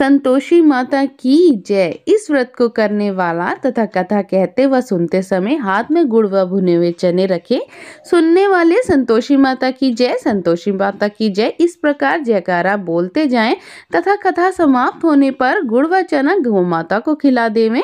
संतोषी माता की जय। इस व्रत को करने वाला तथा कथा कहते व सुनते समय हाथ में गुड़ व भुने हुए चने रखे। सुनने वाले संतोषी माता की जय, संतोषी माता की जय इस प्रकार जयकारा बोलते जाएं तथा कथा समाप्त होने पर गुड़ व चना गौ माता को खिला देवें।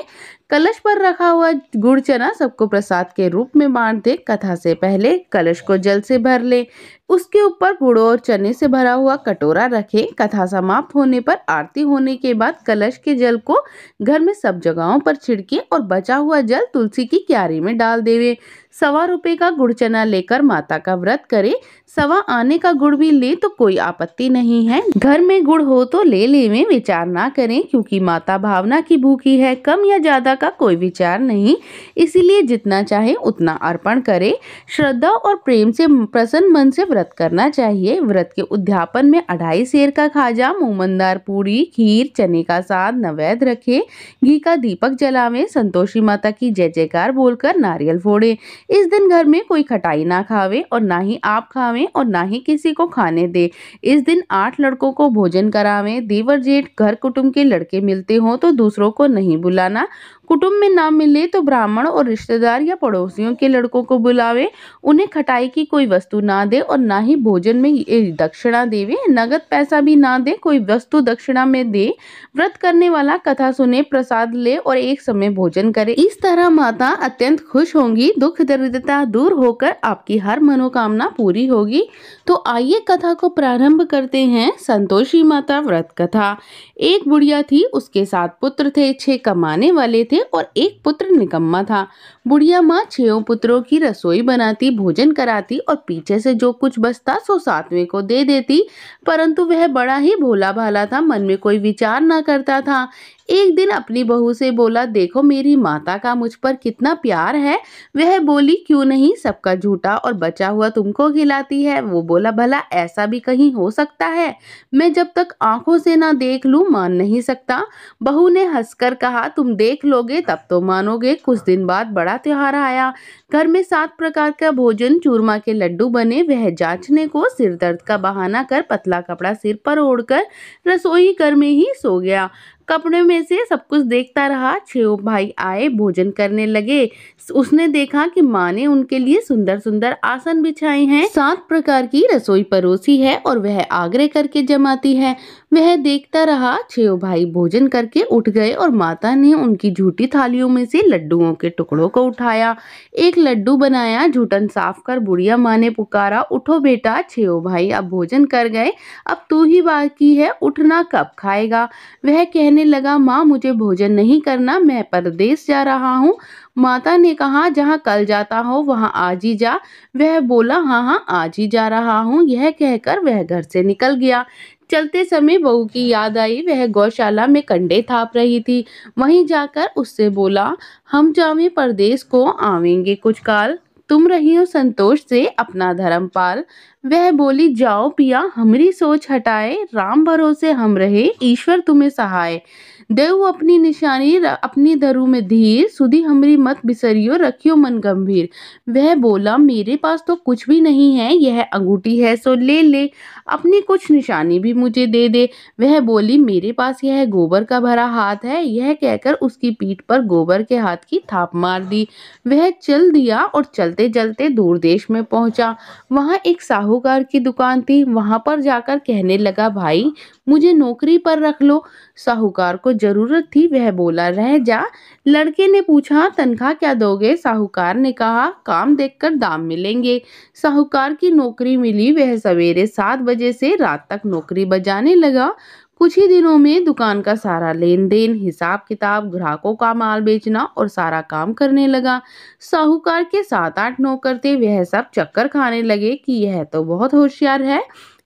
कलश पर रखा हुआ गुड़ चना सबको प्रसाद के रूप में बांट दे। कथा से पहले कलश को जल से भर ले, उसके ऊपर गुड़ और चने से भरा हुआ कटोरा रखें। कथा समाप्त होने पर आरती होने के बाद कलश के जल को घर में सब जगहों पर छिड़के और बचा हुआ जल तुलसी की क्यारी में डाल देवे। ₹1.25 का गुड़ चना लेकर माता का व्रत करे। 1.25 आने का गुड़ भी ले तो कोई आपत्ति नहीं है। घर में गुड़ हो तो ले लेवें, विचार ना करें, क्योंकि माता भावना की भूखी है। कम या ज्यादा का कोई विचार नहीं, इसीलिए जितना चाहे उतना अर्पण करे। श्रद्धा और प्रेम से प्रसन्न मन से व्रत करना चाहिए। व्रत के उद्यापन में 2.5 सेर का खाजा, मूंगदार पूरी, खीर, चने का साग नैवेद्य रखे, घी का दीपक जलावे, संतोषी माता की जय जयकार बोलकर नारियल फोड़े। इस दिन घर में कोई खटाई ना खावे और ना ही आप खावें और ना ही किसी को खाने दे। इस दिन 8 लड़कों को भोजन करावें। देवर जेठ घर कुटुंब के लड़के मिलते हो तो दूसरों को नहीं बुलाना। कुटुंब में ना मिले तो ब्राह्मण और रिश्तेदार या पड़ोसियों के लड़कों को बुलावे। उन्हें खटाई की कोई वस्तु ना दे और ना ही भोजन में दक्षिणा देवे। नगद पैसा भी ना दे, कोई वस्तु दक्षिणा में दे। व्रत करने वाला कथा सुने, प्रसाद ले और एक समय भोजन करे। इस तरह माता अत्यंत खुश होंगी, दुख दरिद्रता दूर होकर आपकी हर मनोकामना पूरी होगी। तो आइए कथा को प्रारंभ करते हैं। संतोषी माता व्रत कथा। एक बुढ़िया थी, उसके 7 पुत्र थे। 6 कमाने वाले थे और एक पुत्र निकम्मा था। बुढ़िया माँ 6 पुत्रों की रसोई बनाती, भोजन कराती और पीछे से जो कुछ बचता सो 7वें को दे देती, परंतु वह बड़ा ही भोला भाला था, मन में कोई विचार ना करता था। एक दिन अपनी बहू से बोला, देखो मेरी माता का मुझ पर कितना प्यार है। वह बोली, क्यों नहीं, सबका झूठा और बचा हुआ तुमको खिलाती है। वो बोला, भला ऐसा भी कहीं हो सकता है? मैं जब तक आंखों से ना देख लूं मान नहीं सकता। बहू ने हंसकर कहा, तुम देख लोगे तब तो मानोगे। कुछ दिन बाद बड़ा त्योहार आया। घर में 7 प्रकार का भोजन, चूरमा के लड्डू बने। वह जांचने को सिर दर्द का बहाना कर पतला कपड़ा सिर पर ओढ़कर रसोई घर में ही सो गया। कपड़े में से सब कुछ देखता रहा। 6 भाई आए, भोजन करने लगे। उसने देखा कि माँ ने उनके लिए सुंदर सुंदर आसन बिछाए हैं, 7 प्रकार की रसोई परोसी है और वह आग्रह करके जमाती है। वह देखता रहा। 6 भाई भोजन करके उठ गए और माता ने उनकी झूठी थालियों में से लड्डुओं के टुकड़ों को उठाया। एक लड्डू बनाया, झूठन साफ कर बुढ़िया माँ ने पुकारा, उठो बेटा। 6 भाई अब भोजन कर गए, अब तू ही बाकी है, उठना कब खाएगा? वह कहने लगा, माँ मुझे भोजन नहीं करना, मैं परदेश जा रहा हूँ। माता ने कहा, जहाँ कल जाता हो वहाँ आज ही जा। वह बोला, हाँ हाँ आज ही जा रहा हूँ। यह कहकर वह घर से निकल गया। चलते समय बहू की याद आई। वह गौशाला में कंडे थाप रही थी। वहीं जाकर उससे बोला, हम जावें परदेश को, आवेंगे कुछ काल। तुम रही हो संतोष से अपना धर्म पाल। वह बोली, जाओ पिया हमरी सोच हटाए, राम भरोसे हम रहे, ईश्वर तुम्हें सहाय। देव अपनी निशानी अपनी धरू में धीर, सुधी हमरी मत बिसरियो, रखियो मन गंभीर। वह बोला, मेरे पास तो कुछ भी नहीं है, यह अंगूठी है सो ले ले, अपनी कुछ निशानी भी मुझे दे दे। वह बोली, मेरे पास यह गोबर का भरा हाथ है। यह कहकर उसकी पीठ पर गोबर के हाथ की थाप मार दी। वह चल दिया और चलते चलते दूर देश में पहुंचा। वहां एक साहूकार की दुकान थी। वहां पर जाकर कहने लगा, भाई मुझे नौकरी पर रख लो। साहूकार को जरूरत थी, वह बोला, रह जा। लड़के ने पूछा, तनख्वाह क्या दोगे? साहूकार ने कहा, काम देखकर दाम मिलेंगे। साहूकार की नौकरी मिली। वह सवेरे 7 बजे से रात तक नौकरी बजाने लगा। कुछ ही दिनों में दुकान का सारा लेन देन, हिसाब किताब, ग्राहकों का माल बेचना और सारा काम करने लगा। साहूकार के 7-8 नौकर थे। वह सब चक्कर खाने लगे कि यह तो बहुत होशियार है।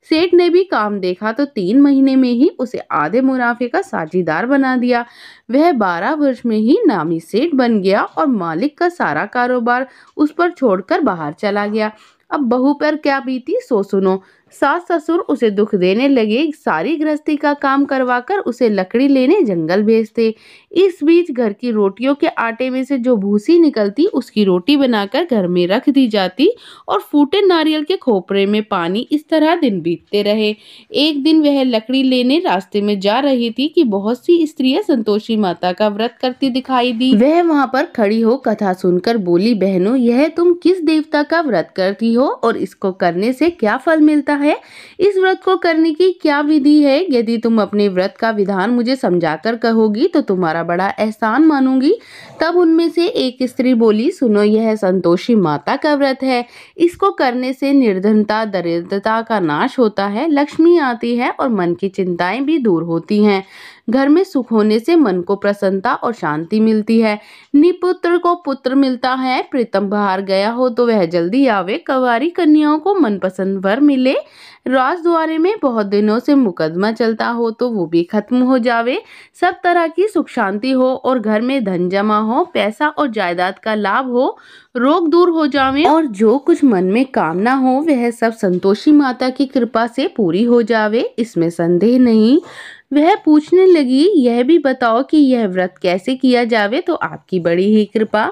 सेठ ने भी काम देखा तो 3 महीने में ही उसे आधे मुनाफे का साझीदार बना दिया। वह 12 वर्ष में ही नामी सेठ बन गया और मालिक का सारा कारोबार उस पर छोड़कर बाहर चला गया। अब बहू पर क्या बीती सो सुनो। सास ससुर उसे दुख देने लगे, सारी गृहस्थी का काम करवाकर उसे लकड़ी लेने जंगल भेजते। इस बीच घर की रोटियों के आटे में से जो भूसी निकलती उसकी रोटी बनाकर घर में रख दी जाती और फूटे नारियल के खोपरे में पानी। इस तरह दिन बीतते रहे। एक दिन वह लकड़ी लेने रास्ते में जा रही थी कि बहुत सी स्त्रियां संतोषी माता का व्रत करती दिखाई दी। वह वहां पर खड़ी हो कथा सुनकर बोली, बहनों, यह तुम किस देवता का व्रत करती हो और इसको करने से क्या फल मिलता है? इस व्रत को करने की क्या विधि है? यदि तुम अपने व्रत का विधान मुझे समझाकर कहोगी तो तुम्हारा बड़ा एहसान मानूंगी। तब उनमें से एक स्त्री बोली, सुनो, यह संतोषी माता का व्रत है। इसको करने से निर्धनता दरिद्रता का नाश होता है, लक्ष्मी आती है और मन की चिंताएं भी दूर होती हैं। घर में सुख होने से मन को प्रसन्नता और शांति मिलती है। निपुत्र को पुत्र मिलता है। प्रीतम बाहर गया हो तो वह जल्दी आवे। कंवारी कन्याओं को मनपसंद वर मिले। राजद्वारे में बहुत दिनों से मुकदमा चलता हो तो वो भी खत्म हो जावे। सब तरह की सुख शांति हो और घर में धन जमा हो, पैसा और जायदाद का लाभ हो, रोग दूर हो जावे और जो कुछ मन में कामना हो वह सब संतोषी माता की कृपा से पूरी हो जावे, इसमें संदेह नहीं। वह पूछने लगी, यह भी बताओ कि यह व्रत कैसे किया जावे तो आपकी बड़ी ही कृपा।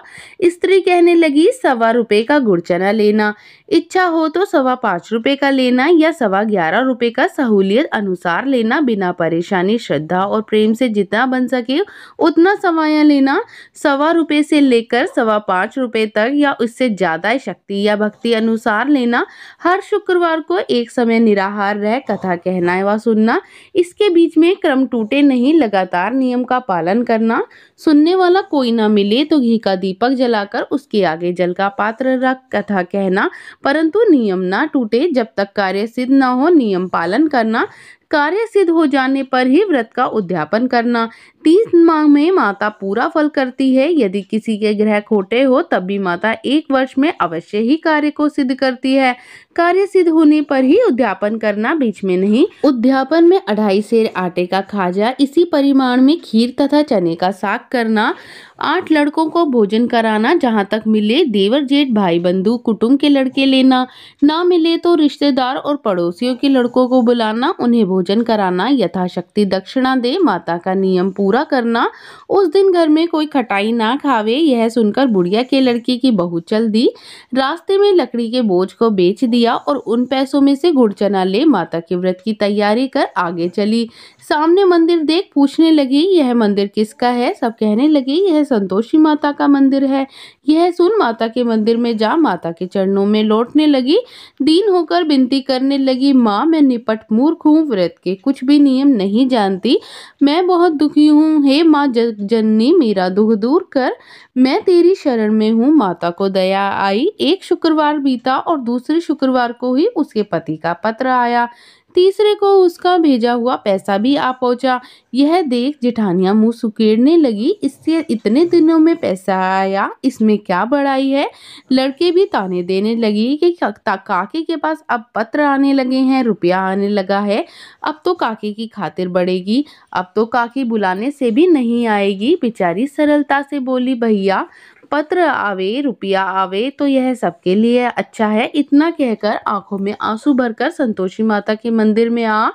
स्त्री कहने लगी, 1.25 रुपए का गुड़ चना लेना, इच्छा हो तो 5.25 रुपए का लेना या 11.25 रुपए का सहूलियत अनुसार लेना। बिना परेशानी, श्रद्धा और प्रेम से जितना बन सके उतना सवाया लेना। 1.25 रुपए से लेकर 5.25 रुपए तक या उससे ज्यादा शक्ति या भक्ति अनुसार लेना। हर शुक्रवार को एक समय निराहार रह कथा कहना व सुनना। इसके बीच में क्रम टूटे नहीं, लगातार नियम का पालन करना। सुनने वाला कोई ना मिले तो घी का दीपक जलाकर उसके आगे जल का पात्र रख कथा कहना, परंतु नियम ना टूटे। जब तक कार्य सिद्ध न हो नियम पालन करना। कार्य सिद्ध हो जाने पर ही व्रत का उद्यापन करना। 30 माह में माता पूरा फल करती है। यदि किसी के ग्रह खोटे हो तब भी माता 1 वर्ष में अवश्य ही कार्य को सिद्ध करती है। कार्य सिद्ध होने पर ही उद्यापन करना, बीच में नहीं। उद्यापन में 2.5 सेर आटे का खाजा, इसी परिमाण में खीर तथा चने का साग करना। 8 लड़कों को भोजन कराना, जहाँ तक मिले देवर जेठ भाई बंधु कुटुंब के लड़के लेना, ना मिले तो रिश्तेदार और पड़ोसियों के लड़कों को बुलाना, उन्हें भोजन कराना, यथाशक्ति दक्षिणा दे, माता का नियम पूरा करना। उस दिन घर में कोई खटाई ना खावे। यह सुनकर बुढ़िया के लड़की की बहू चल दी। रास्ते में लकड़ी के बोझ को बेच दिया और उन पैसों में से गुड़ चना ले माता के व्रत की तैयारी कर आगे चली। सामने मंदिर देख पूछने लगी, यह मंदिर किसका है? सब कहने लगे, यह संतोषी माता का मंदिर है। यह सुन माता के मंदिर में जा माता के चरणों में लौटने लगी। दीन होकर विनती करने लगी, माँ, मैं निपट मूर्ख हूँ, व्रत के कुछ भी नियम नहीं जानती। मैं बहुत दुखी हूँ। हे माँ जननी, मेरा दुख दूर कर। मैं तेरी शरण में हूँ। माता को दया आई। एक शुक्रवार बीता और दूसरे शुक्रवार को ही उसके पति का पत्र आया। तीसरे को उसका भेजा हुआ पैसा भी आ पहुंचा। यह देख जेठानियां मुंह सुकेड़ने लगी, इससे इतने दिनों में पैसा आया, इसमें क्या बड़ाई है? लड़के भी ताने देने लगी कि काकी के पास अब पत्र आने लगे हैं, रुपया आने लगा है, अब तो काकी की खातिर बढ़ेगी, अब तो काकी बुलाने से भी नहीं आएगी। बेचारी सरलता से बोली, भैया, पत्र आवे रुपया आवे तो यह सबके लिए अच्छा है। इतना कहकर आंखों में आंसू भरकर संतोषी माता के मंदिर में आ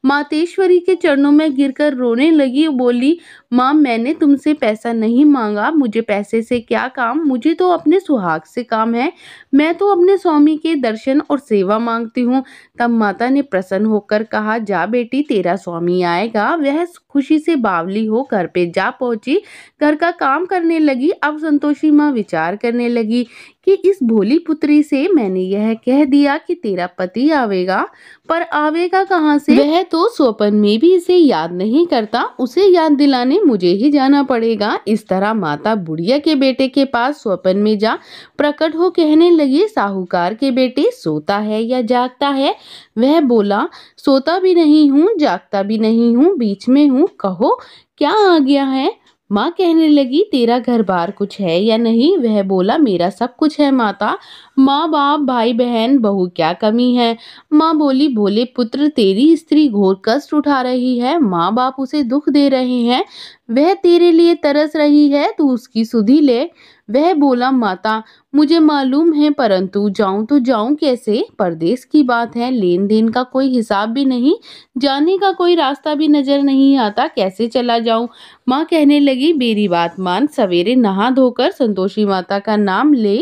मातेश्वरी के चरणों में गिरकर रोने लगी। बोली, माँ, मैंने तुमसे पैसा नहीं मांगा, मुझे पैसे से क्या काम, मुझे तो अपने सुहाग से काम है। मैं तो अपने स्वामी के दर्शन और सेवा मांगती हूँ। तब माता ने प्रसन्न होकर कहा, जा बेटी, तेरा स्वामी आएगा। वह खुशी से बावली हो घर पे जा पहुंची, घर का काम करने लगी। अब संतोषी माँ विचार करने लगी कि इस भोली पुत्री से मैंने यह कह दिया कि तेरा पति आवेगा, पर आवेगा कहाँ से? वह तो स्वप्न में भी इसे याद नहीं करता, उसे याद दिलाने मुझे ही जाना पड़ेगा। इस तरह माता बुढ़िया के बेटे के पास स्वप्न में जा प्रकट हो कहने लगी, साहूकार के बेटे, सोता है या जागता है? वह बोला, सोता भी नहीं हूँ, जागता भी नहीं हूँ, बीच में हूँ, कहो क्या आ गया है? माँ कहने लगी, तेरा घर बार कुछ है या नहीं? वह बोला, मेरा सब कुछ है माता, माँ बाप भाई बहन बहू क्या कमी है। माँ बोली, बोले पुत्र तेरी स्त्री घोर कष्ट उठा रही है, माँ बाप उसे दुख दे रहे हैं, वह तेरे लिए तरस रही है, तू उसकी सुधि ले। वह बोला, माता मुझे मालूम है, परंतु जाऊं तो जाऊं कैसे। परदेश की बात है, लेन देन का कोई हिसाब भी नहीं, जाने का कोई रास्ता भी नजर नहीं आता, कैसे चला जाऊं। माँ कहने लगी, मेरी बात मान, सवेरे नहा धोकर संतोषी माता का नाम ले,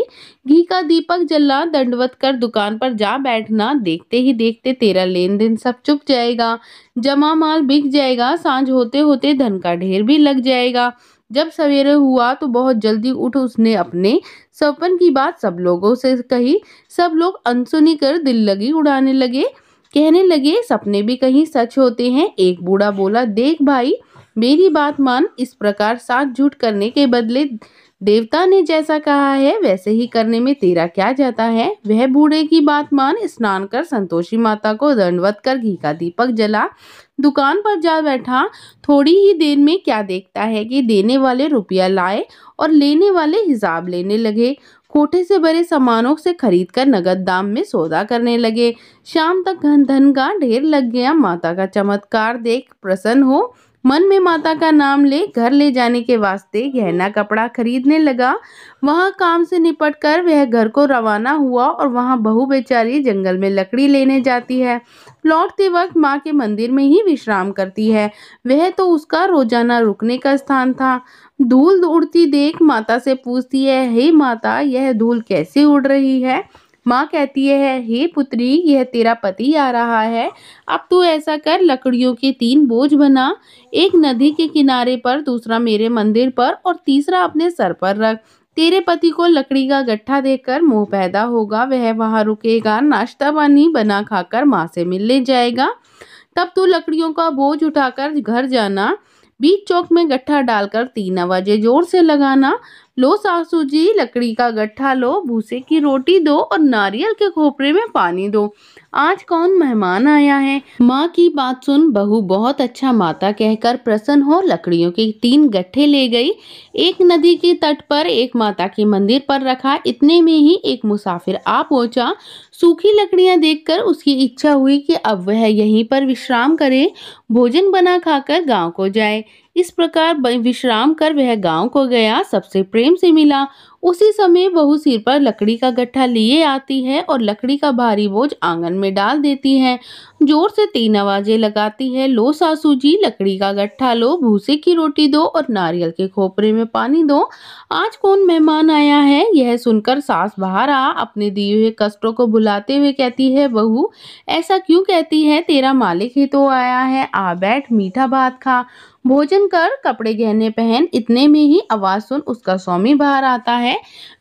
घी का दीपक जला, दंडवत कर दुकान पर जा बैठना, देखते ही देखते तेरा लेन देन सब चुक जाएगा, जमा माल बिक जाएगा, सांझ होते होते धन का ढेर भी लग जाएगा। जब सवेरे हुआ तो बहुत जल्दी उठ उसने अपने सपन की बात सब लोगों से कही। सब लोग अनसुनी कर दिल लगी उड़ाने लगे, कहने लगे सपने भी कहीं सच होते हैं। एक बूढ़ा बोला, देख भाई मेरी बात मान, इस प्रकार साथ झूठ करने के बदले देवता ने जैसा कहा है वैसे ही करने में तेरा क्या जाता है। वह बूढ़े की बात मान, स्नान कर संतोषी माता को दंडवत कर घी का दीपक जला, दुकान पर जा बैठा। थोड़ी ही देर में क्या देखता है कि देने वाले रुपया लाए और लेने वाले हिसाब लेने लगे। कोठे से भरे सामानों से खरीदकर नगद दाम में सौदा करने लगे। शाम तक धन का ढेर लग गया। माता का चमत्कार देख प्रसन्न हो मन में माता का नाम ले घर ले जाने के वास्ते गहना कपड़ा खरीदने लगा। वहां काम से निपट कर वह घर को रवाना हुआ और वहां बहू बेचारी जंगल में लकड़ी लेने जाती है। लौटते वक्त माँ के मंदिर में ही विश्राम करती है। वह तो उसका रोजाना रुकने का स्थान था। धूल उड़ती देख माता से पूछती है, हे माता यह धूल कैसे उड़ रही है। माँ कहती है, हे पुत्री यह तेरा पति आ रहा है, अब तू ऐसा कर लकड़ियों के 3 बोझ बना, एक नदी के किनारे पर, दूसरा मेरे मंदिर पर और तीसरा अपने सर पर रख। तेरे पति को लकड़ी का गट्ठा देखकर मोह पैदा होगा, वह वहां रुकेगा, नाश्ता पानी बना खाकर माँ से मिलने जाएगा। तब तू लकड़ियों का बोझ उठाकर घर जाना, बीच चौक में गट्ठा डालकर 3 आवाजें जोर से लगाना, लो सासू जी लकड़ी का गट्ठा लो, भूसे की रोटी दो और नारियल के खोपरे में पानी दो, आज कौन मेहमान आया है। माँ की बात सुन बहू बहुत अच्छा माता कहकर प्रसन्न हो लकड़ियों के 3 गट्ठे ले गई। एक नदी के तट पर, एक माता के मंदिर पर रखा। इतने में ही एक मुसाफिर आ पहुंचा। सूखी लकड़ियां देखकर उसकी इच्छा हुई कि अब वह यहीं पर विश्राम करे, भोजन बना खाकर गांव को जाए। इस प्रकार विश्राम कर वह गांव को गया, सबसे प्रेम से मिला। उसी समय बहू सिर पर लकड़ी का गट्ठा लिए आती है और लकड़ी का भारी बोझ आंगन में डाल देती है। जोर से 3 आवाजें लगाती है, लो सासू जी लकड़ी का गट्ठा लो, भूसे की रोटी दो और नारियल के खोपरे में पानी दो, आज कौन मेहमान आया है। यह सुनकर सास बाहर आ अपने दिए हुए कष्टों को भुलाते हुए कहती है, बहू ऐसा क्यों कहती है, तेरा मालिक ही तो आया है, आ बैठ मीठा भात खा, भोजन कर, कपड़े गहने पहन। इतने में ही आवाज सुन उसका स्वामी बाहर आता है।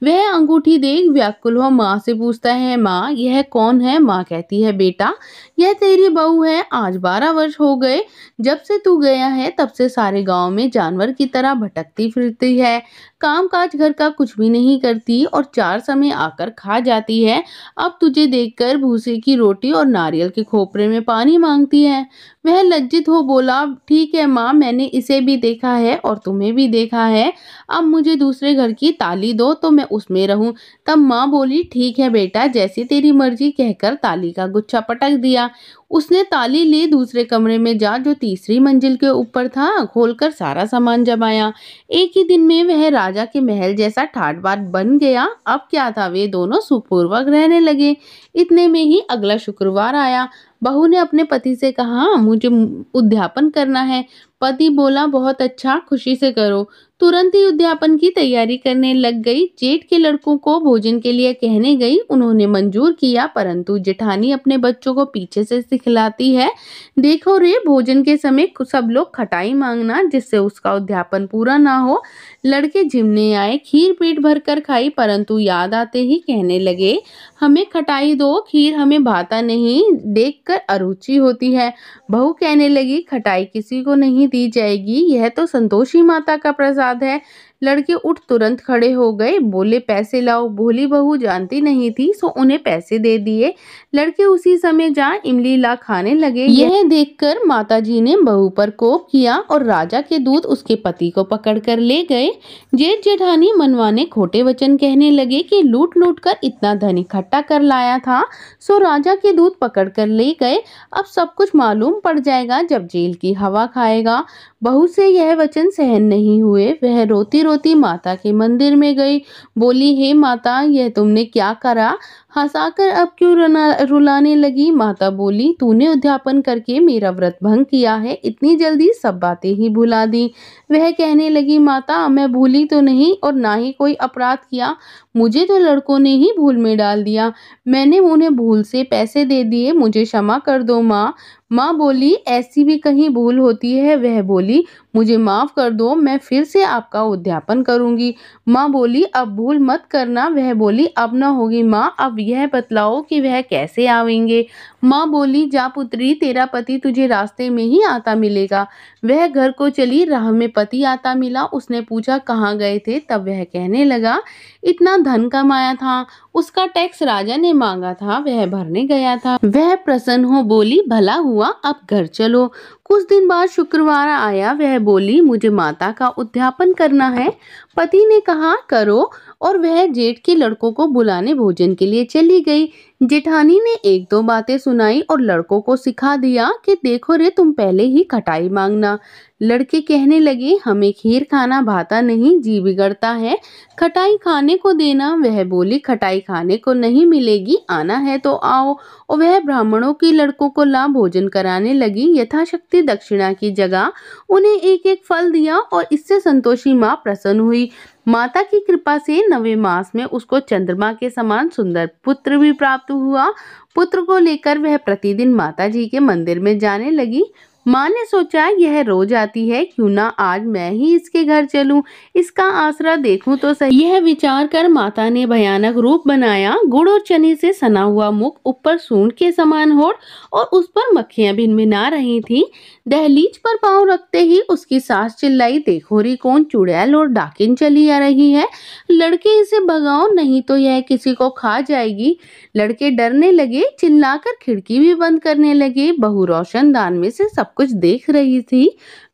वह अंगूठी देख व्याकुल हो माँ से पूछता है, माँ यह कौन है। माँ कहती है, बेटा यह तेरी बहू है, आज 12 वर्ष हो गए जब से तू गया है, तब से सारे गांव में जानवर की तरह भटकती फिरती है, काम काज घर का कुछ भी नहीं करती और 4 समय आकर खा जाती है। अब तुझे देखकर भूसे की रोटी और नारियल के खोपरे में पानी मांगती है। वह लज्जित हो बोला, ठीक है माँ मैंने इसे भी देखा है और तुम्हें भी देखा है, अब मुझे दूसरे घर की ताली दो तो मैं उसमें रहूं। तब माँ बोली, ठीक है बेटा जैसी तेरी मर्जी, कहकर ताली का गुच्छा पटक दिया। उसने ताली ले दूसरे कमरे में जा जो तीसरी मंजिल के ऊपर था, खोलकर सारा सामान जमाया। एक ही दिन में वह राजा के महल जैसा ठाट बाट बन गया। अब क्या था, वे दोनों सुखपूर्वक रहने लगे। इतने में ही अगला शुक्रवार आया। बहू ने अपने पति से कहा, मुझे उद्यापन करना है। पति बोला, बहुत अच्छा, खुशी से करो। तुरंत ही उद्यापन की तैयारी करने लग गई। जेठ के लड़कों को भोजन के लिए कहने गई, उन्होंने मंजूर किया, परंतु जेठानी अपने बच्चों को पीछे से सिखलाती है, देखो रे भोजन के समय सब लोग खटाई मांगना जिससे उसका उद्यापन पूरा ना हो। लड़के झिमने आए, खीर पेट भर कर खाई, परंतु याद आते ही कहने लगे, हमें खटाई दो, खीर हमें भाता नहीं, देखकर अरुचि होती है। बहू कहने लगी, खटाई किसी को नहीं दी जाएगी, यह तो संतोषी माता का प्रसाद है। लड़के उठ तुरंत खड़े हो गए, बोले पैसे लाओ। भोली बहू जानती नहीं थी, सो उन्हें पैसे दे दिए। लड़के उसी समय जा इमली ला खाने लगे। यह देखकर माताजी ने बहू पर कोप किया और राजा के दूत उसके पति को पकड़कर ले गए। जेठ जेठानी मनवाने खोटे वचन कहने लगे कि लूट लूट कर इतना धन इकट्ठा कर लाया था, सो राजा के दूत पकड़ कर ले गए। अब सब कुछ मालूम पड़ जाएगा जब जेल की हवा खाएगा। बहू से यह वचन सहन नहीं हुए। वह रोती रोती माता के मंदिर में गई। बोली, हे माता, यह तुमने क्या करा? हंसाकर अब क्यों रुलाने लगी? माता बोली, तूने उद्यापन करके मेरा व्रत भंग किया है, इतनी जल्दी सब बातें ही भुला दी। वह कहने लगी, माता, मैं भूली तो नहीं और ना ही कोई अपराध किया, मुझे तो लड़कों ने ही भूल में डाल दिया। मैंने उन्हें भूल से पैसे दे दिए, मुझे क्षमा कर दो माँ। माँ बोली, ऐसी भी कहीं भूल होती है? वह बोली, मुझे माफ कर दो, मैं फिर से आपका उद्यापन करूंगी। माँ बोली, अब भूल मत करना। वह बोली, अब न होगी माँ, अब यह बतलाओ कि वह कैसे आवेंगे। माँ बोली, जा पुत्री, तेरा पति तुझे रास्ते में ही आता मिलेगा। वह घर को चली, राह में पति आता मिला। उसने पूछा, कहाँ गए थे? तब वह कहने लगा, इतना धन कमाया था, उसका टैक्स राजा ने मांगा था, वह भरने गया था। वह प्रसन्न हो बोली, भला हुआ, अब घर चलो। कुछ दिन बाद शुक्रवार आया। वह बोली, मुझे माता का उद्यापन करना है। पति ने कहा, करो, और वह जेठ के लड़कों को बुलाने भोजन के लिए चली गई। जेठानी ने एक दो बातें सुनाई और लड़कों को सिखा दिया कि देखो रे, तुम पहले ही खटाई मांगना। लड़के कहने लगे, हमें खीर खाना भाता नहीं, जी बिगड़ता है, खटाई खाने को देना। वह बोली, खटाई खाने को नहीं मिलेगी, आना है तो आओ। और वह ब्राह्मणों की लड़कों को ला भोजन कराने लगी। यथाशक्ति दक्षिणा की जगह उन्हें एक एक फल दिया और इससे संतोषी माँ प्रसन्न हुई। माता की कृपा से 9वें मास में उसको चंद्रमा के समान सुंदर पुत्र भी प्राप्त हुआ। पुत्र को लेकर वह प्रतिदिन माता जी के मंदिर में जाने लगी। माँ ने सोचा, यह रोज आती है, क्यों ना आज मैं ही इसके घर चलूं, इसका आसरा देखूं तो सही। यह विचार कर माता ने भयानक रूप बनाया। गुड़ और चने से सना हुआ मुख, ऊपर सूंड के समान होठ और उस पर मक्खियां भिनभिना रही थी। दहलीज पर पांव रखते ही उसकी सास चिल्लाई, देखो री, कौन चुड़ैल और डाकिन चली आ रही है, लड़के इसे भगाओ, नहीं तो यह किसी को खा जाएगी। लड़के डरने लगे, चिल्लाकर खिड़की भी बंद करने लगे। बहू रोशनदान में से सब कुछ देख रही थी।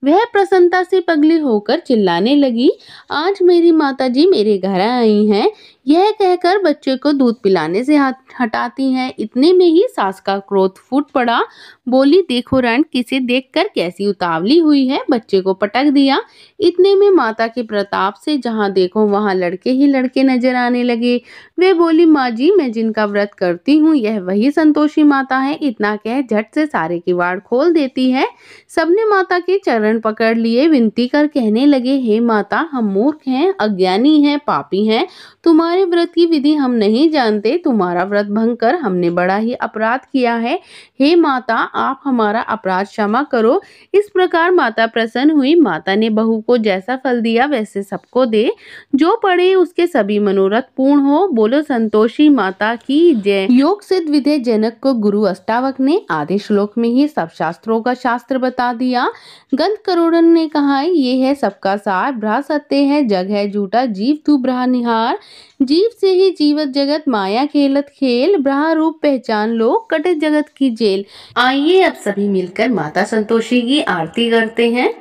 वह प्रसन्नता से पगली होकर चिल्लाने लगी, आज मेरी माताजी मेरे घर आई हैं। यह कहकर बच्चे को दूध पिलाने से हाथ हटाती हैं। इतने में ही सास का क्रोध फूट पड़ा। बोली, देखो रण, किसे देखकर कैसी उतावली हुई है, बच्चे को पटक दिया। इतने में माता के प्रताप से जहां देखो वहां लड़के ही लड़के नजर आने लगे। वे बोली, माँ जी, मैं जिनका व्रत करती हूँ यह वही संतोषी माता है। इतना कह झट से सारे किवाड़ खोल देती है। सबने माता के चरण पकड़ लिए, विनती कर कहने लगे, हे माता, हम मूर्ख हैं, अज्ञानी हैं, पापी हैं, तुम्हारे व्रत की विधि हम नहीं जानते, तुम्हारा व्रत भंग कर हमने बड़ा ही अपराध किया है। हे माता, आप हमारा अपराध क्षमा करो। इस प्रकार माता प्रसन्न हुई। माता ने बहू को जैसा फल दिया वैसे सबको दे, जो पड़े उसके सभी मनोरथ पूर्ण हो। बोलो संतोषी माता की जय। योग सिद्ध विधेय जनक को गुरु अष्टावक ने आधे श्लोक में ही सब शास्त्रों का शास्त्र बता दिया। गंध करोड़न ने कहा, ये है सबका सार, ब्रहा सत्य है, जग है झूठा, जीव तू ब्रहा निहार। जीव से ही जीवत जगत, माया खेलत खेल, ब्रहा रूप पहचान लो, कटे जगत की जेल। आइए अब सभी मिलकर माता संतोषी की आरती करते हैं।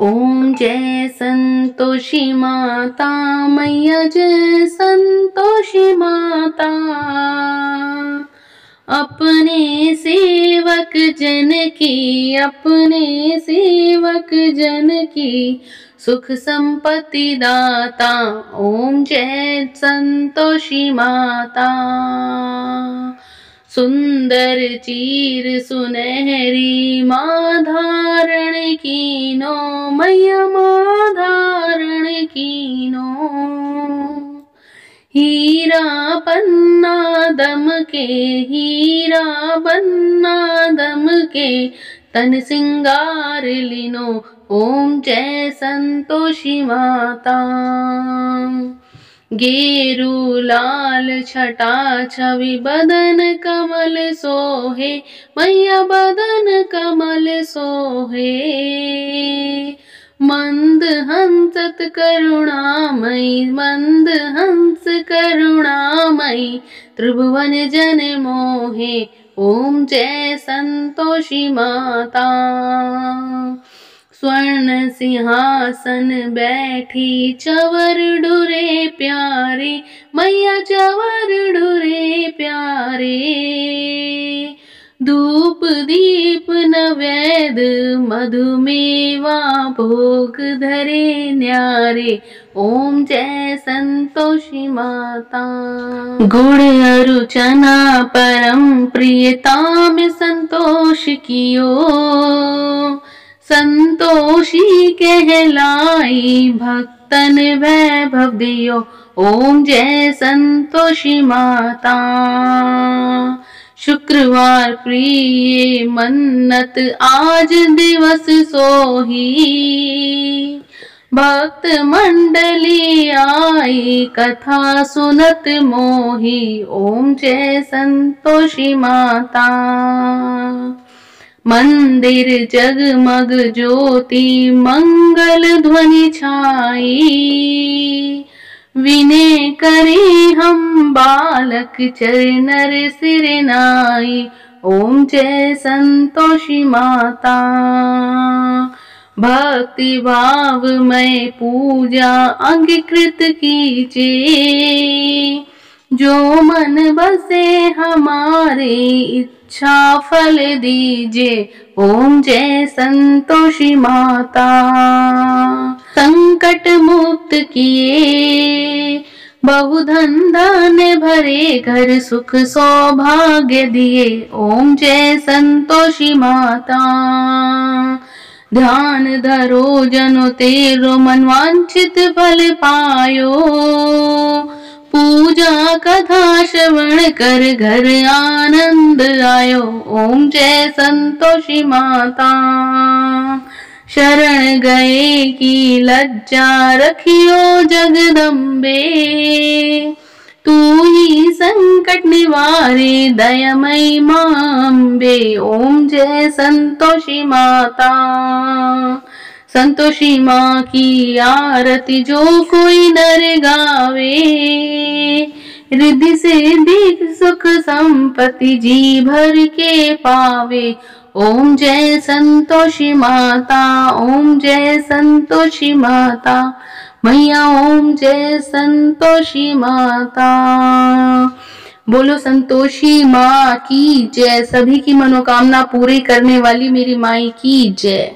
ओम जय संतोषी माता मैया, जय संतोषी माता। अपने सेवक जन की, अपने सेवक जन की, सुख संपत्ति दाता। ओम जय संतोषी माता। सुंदर चीर सुनहरी माँ धारण कीनो, मैया माँ धारण कीनो। हीरा पन्ना दम के, हीरा पन्ना दम के, तन सिंगार लिनो। ओम जय संतोषी माता। गेरू लाल छटा छवि, बदन कमल सोहे, मैया बदन कमल सोहे। मंद हंसत करुणामयी, मंद हंस करुणामयी, त्रिभुवन जन मोहे, ओम जय संतोषी माता। स्वर्ण सिंहासन बैठी चवर ढुरे प्यारे, मैया चवर ढुरे प्यारे। धूप दीप नैवेद्य मधुमेवा भोग धरे न्यारे, ओम जय संतोषी माता। गुण अरुचना परम प्रियता में संतोष कियो, संतोषी कहलाई भक्तन वैभव दियो, ओम जय संतोषी माता। शुक्रवार प्रिय मन्नत आज दिवस सोही, भक्त मंडली आई कथा सुनत मोही, ओम जय संतोषी माता। मंदिर जगमग ज्योति मंगल ध्वनि छाई, विनय करे हम बालक चरणर सिर नाई, ओम जय संतोषी माता। भक्ति भाव में पूजा अंगीकृत कीजे, जो मन बसे हमारे इच्छा फल दीजे, ओम जय संतोषी माता। संकट मुक्त किए बहुधन धन भरे, घर सुख सौभाग्य दिए, ओम जय संतोषी माता। ध्यान धरो जनो तेरो मनवांछित फल पायो, पूजा कथा श्रवण कर घर आनंद आयो, ओम जय संतोषी माता। शरण गए की लज्जा रखियो जगदम्बे, तू ही संकट निवारे दयामयी मां अम्बे, ओम जय संतोषी माता। संतोषी माँ की आरती जो कोई नर गावे, रिद्धि सिद्धि सुख संपत्ति जी भर के पावे, ओम जय संतोषी माता, ओम जय संतोषी माता, मैया ओम जय संतोषी माता। बोलो संतोषी माँ की जय। सभी की मनोकामना पूरी करने वाली मेरी माई की जय।